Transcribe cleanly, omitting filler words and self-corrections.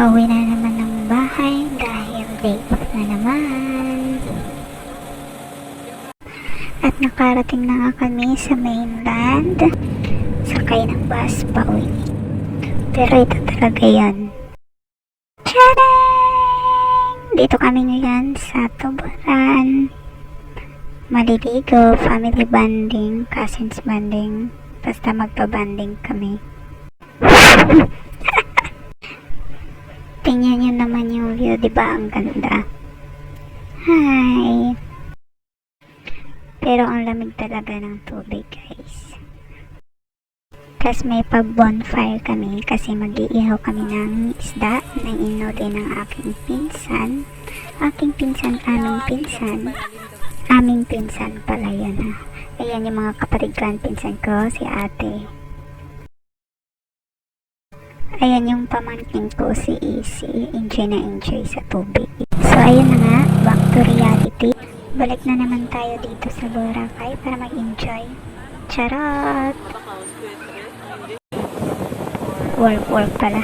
Pauwi na naman ng bahay dahil day off na naman. At nakarating na nga kami sa mainland. Sakay ng bus pauwi. Pero ito talaga yan. Tadang! Dito kami ngayon sa Tuburan. Maliligo, family bonding, cousins bonding. Basta magpa-bonding kami. Tingnan nyo naman yung view, diba? Ang ganda. Hi! Pero ang lamig talaga ng tubig, guys. Tapos may pa-bonfire kami kasi mag-iihaw kami ng isda na inode ng aking pinsan. Aming pinsan. Aming pinsan pala yun, ha. Ayan yung mga kapatid ko, ang pinsan ko, si ate. Ayan yung pamangkin ko, si Easy. Enjoy na enjoy sa tubig. So, ayun na nga. Back to reality. Balik na naman tayo dito sa Boracay para mag-enjoy. Charot! Work pala.